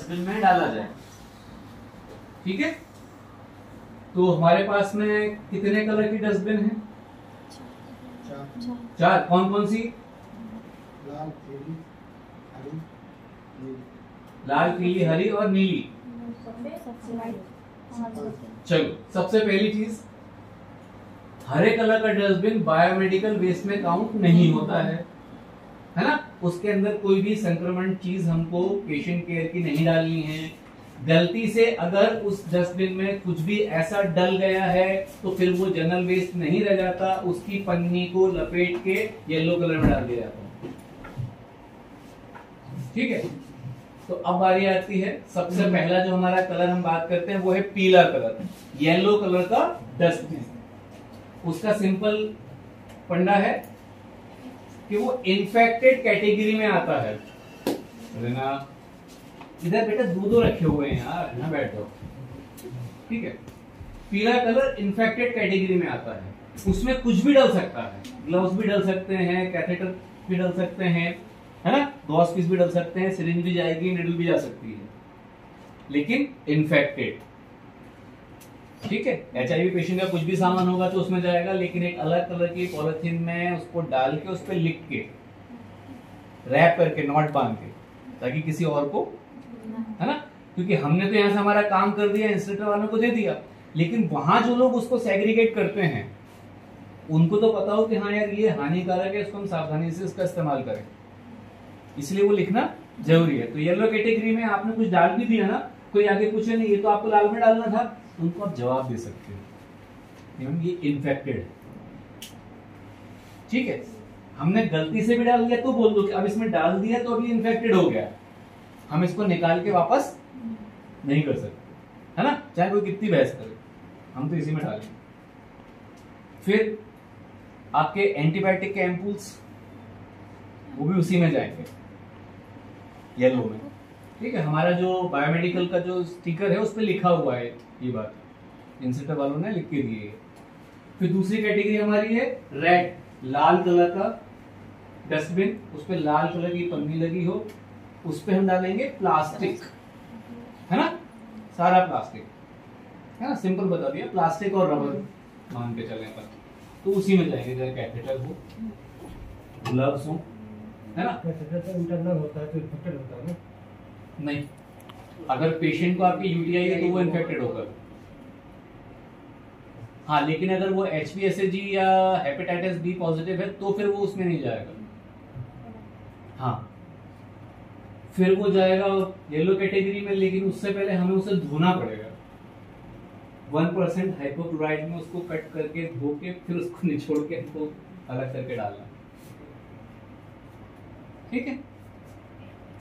Dustbin में डाला जाए। ठीक है, तो हमारे पास में कितने कलर की डस्टबिन है? चार। कौन कौन सी? लाल, पीली, हरी, नीली। लाल, पीली, हरी और नीली। चलो, सबसे पहली चीज, हरे कलर का डस्टबिन बायोमेडिकल वेस्ट में काउंट नहीं होता है ना। उसके अंदर कोई भी संक्रमण चीज हमको पेशेंट केयर की नहीं डालनी है। गलती से अगर उस डस्टबिन में कुछ भी ऐसा डल गया है तो फिर वो जनरल वेस्ट नहीं रह जाता, उसकी पन्नी को लपेट के येलो कलर में डाल दिया जाता है। ठीक है, तो अब बारी आती है, सबसे पहला जो हमारा कलर हम बात करते हैं वो है पीला कलर, येलो कलर का डस्टबिन। उसका सिंपल फंडा है कि वो इन्फेक्टेड कैटेगरी में आता है। ना इधर बेटा दो रखे हुए हैं यार, यहाँ बैठो। ठीक है, पीला कलर इन्फेक्टेड कैटेगरी में आता है, उसमें कुछ भी डल सकता है, ग्लव्स भी डल सकते हैं, कैथेटर भी डल सकते हैं, है ना, गॉस पीस भी डल सकते हैं, सिरिंज भी जाएगी, निडल भी जा सकती है, लेकिन इन्फेक्टेड। ठीक है, एचआईवी पेशेंट का कुछ भी सामान होगा तो उसमें जाएगा, लेकिन एक अलग कलर की पॉलिथीन में उसको डाल के उस पर लिख के रैप करके नॉट बांध के, ताकि किसी और को, है ना, क्योंकि हमने तो यहां से हमारा काम कर दिया, इंस्टिट्यूट वालों को दे दिया, लेकिन वहां जो लोग उसको सेग्रीगेट करते हैं उनको तो पता हो कि हाँ यार ये हानिकारक है, इसको हम सावधानी से इसका इस्तेमाल करें, इसलिए वो लिखना जरूरी है। तो येलो कैटेगरी में आपने कुछ डाल भी दिया ना, कोई आगे पूछे नहीं ये तो आपको लाल में डालना था, उनको आप जवाब दे सकते हो ये इन्फेक्टेड है। ठीक है, हमने गलती से भी डाल दिया तो बोल दो कि अब इसमें डाल दिया तो अभी इन्फेक्टेड हो गया, हम इसको निकाल के वापस नहीं कर सकते, है ना, चाहे कोई कितनी बहस करे, हम तो इसी में डालेंगे। फिर आपके एंटीबायोटिक के एम्पूल्स वो भी उसी में जाएंगे, येलो में। ठीक है, हमारा जो बायोमेडिकल का जो स्टिकर है उस पर लिखा हुआ है ये बात, इंस्टीट्यूट वालों ने लिख के दी है। फिर दूसरी कैटेगरी हमारी है रेड, लाल कलर का डस्टबिन, उस पर लाल कलर की पन्नी लगी हो, उस पर हम डालेंगे प्लास्टिक, है ना, सारा प्लास्टिक, है ना, सिंपल बता दिया, प्लास्टिक और रबर मान के चले पर, तो उसी में जाएंगे, जैसे कैथेटर हो, ग्लव्स हो, है ना। कैथेटर तो इंटरनल होता है तो इन्फेक्टेड होता है ना? नहीं, अगर पेशेंट को आपकी यूटीआई है तो वो इन्फेक्टेड होगा। हाँ, लेकिन अगर वो HPSAG या हेपेटाइटिस बी पॉजिटिव है तो फिर वो उसमें नहीं जाएगा। हाँ, फिर वो जाएगा येलो कैटेगरी में, लेकिन उससे पहले हमें उसे धोना पड़ेगा, 1% हाइपोक्लोराइड में उसको कट करके धो के फिर उसको निचोड़ के उसको अलग करके डालना। ठीक है,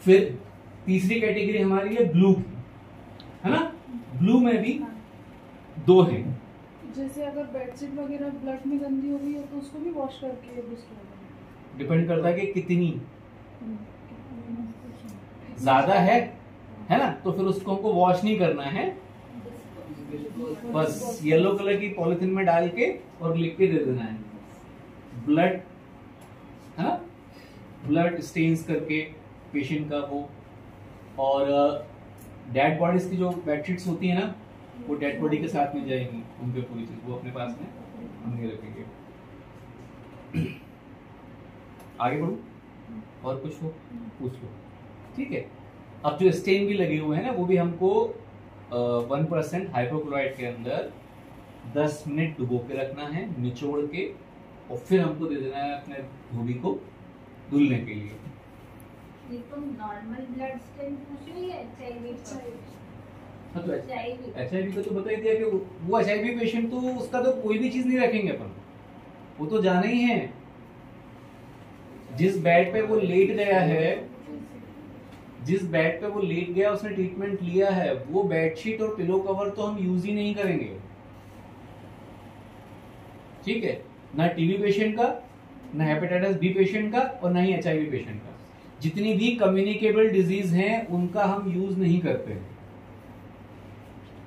फिर तीसरी कैटेगरी हमारी है ब्लू की, है ना, ब्लू में भी दो हैं। जैसे अगर बेडशीट वगैरह ब्लड में गंदी हो गई है तो उसको भी वॉश करके यूज करना, डिपेंड करता है कि कितनी ज्यादा है ना, तो फिर उसको हमको वॉश नहीं करना है, बस येलो कलर की पॉलिथीन में डाल के और लिख के दे देना है, ब्लड, है ना, ब्लड स्टेन्स करके पेशेंट का वो। और डेड बॉडीज की जो बेडशीट्स होती है ना, वो डेड बॉडी के साथ में जाएंगी, उनके पूरी चीज वो अपने पास में हम नहीं रखेंगे। आगे बढ़ो, और कुछ हो पूछ लो। ठीक है, अब जो स्टेन भी लगे हुए हैं ना, वो भी हमको 1% हाइपोक्लोराइड के अंदर 10 मिनट डुबो के रखना है, निचोड़ के, और फिर हमको दे देना है अपने धोबी को धुलने के लिए। ये तुम नॉर्मल ब्लड स्टेन पूछ रही है, एचआईवी? हाँ, तो एचआईवी का तो बता ही दिया कि वो एचआईवी पेशेंट तो उसका तो कोई भी चीज नहीं रखेंगे अपन, वो तो जाना ही है। जिस बेड पे वो लेट गया है, जिस बेड पे वो लेट गया, उसने ट्रीटमेंट लिया है, वो बेडशीट और पिलो कवर तो हम यूज ही नहीं करेंगे। ठीक है, ना टीबी पेशेंट का, ना हेपेटाइटिस बी पेशेंट का, और ना ही एचआईवी पेशेंट का। जितनी भी कम्युनिकेबल डिजीज हैं उनका हम यूज नहीं करते हैं।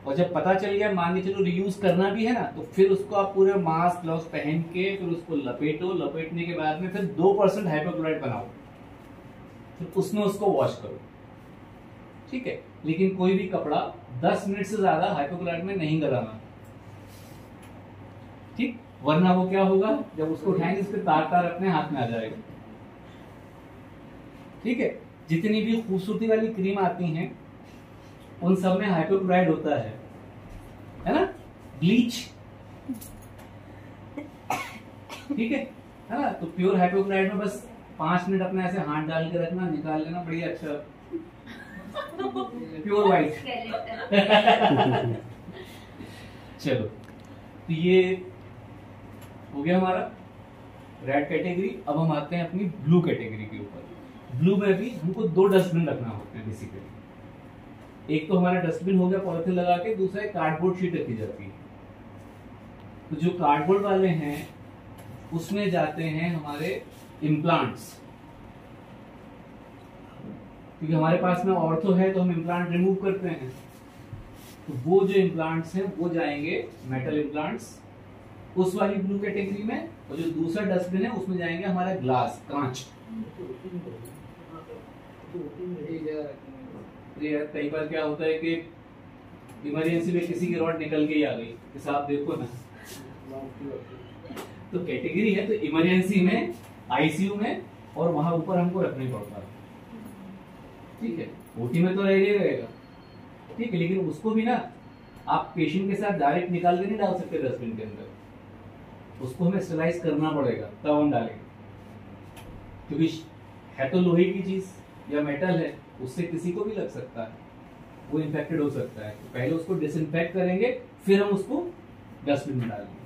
और जब पता चल गया, मान के चलो रीयूज करना भी है ना, तो फिर उसको आप पूरे मास्क ग्लव्स पहन के फिर उसको लपेटो, लपेटने के बाद में फिर 2% हाइपोक्लोराइड बनाओ, फिर उसमें उसको वॉश करो। ठीक है, लेकिन कोई भी कपड़ा 10 मिनट से ज्यादा हाइपोक्लोराइड में नहीं गलाना, ठीक, वरना वो क्या होगा, जब उसको उठाएंगे उस पर तार तार अपने हाथ में आ जाएगा। ठीक है, जितनी भी खूबसूरती वाली क्रीम आती हैं उन सब में हाइपोक्लोराइड होता है ना, ब्लीच, ठीक है ना। तो प्योर हाइपोक्लोराइड में बस 5 मिनट अपने ऐसे हाथ डाल के रखना, निकाल लेना, बढ़िया अच्छा प्योर वाइट। चलो, तो ये हो गया हमारा रेड कैटेगरी। अब हम आते हैं अपनी ब्लू कैटेगरी के ऊपर। ब्लू में भी हमको 2 डस्टबिन रखना होते हैं बेसिकली। एक तो हमारा डस्टबिन हो गया पॉलिथीन लगा के, दूसरा एक कार्डबोर्ड शीट रखी जाती है। तो जो कार्डबोर्ड वाले हैं उसमें जाते हैं हमारे इम्प्लांट्स, क्योंकि हमारे पास में ऑर्थो है तो हम इम्प्लांट रिमूव करते हैं। तो वो जो इम्प्लांट्स हैं वो जाएंगे मेटल इम्प्लांट्स उस वाली ब्लू कैटेगरी में, और जो दूसरा डस्टबिन है उसमें जाएंगे हमारा ग्लास, कांच। कई बार क्या होता है कि इमरजेंसी में किसी की रॉड निकल के ही आ गई, हिसाब देखो ना। तो कैटेगरी है तो इमरजेंसी में, आईसीयू में, और वहां ऊपर हमको रखना ही पड़ता है। ठीक है, ओटी में तो रहेगा, ठीक है, लेकिन उसको भी ना आप पेशेंट के साथ डायरेक्ट निकाल के नहीं डाल सकते डस्टबिन के अंदर, उसको हमें स्टरलाइज करना पड़ेगा तब हम डालेंगे, क्योंकि है तो लोहे की चीज या मेटल है, उससे किसी को भी लग सकता है, वो इन्फेक्टेड हो सकता है। तो पहले उसको डिसइंफेक्ट करेंगे, फिर हम उसको डस्टबिन में डालेंगे।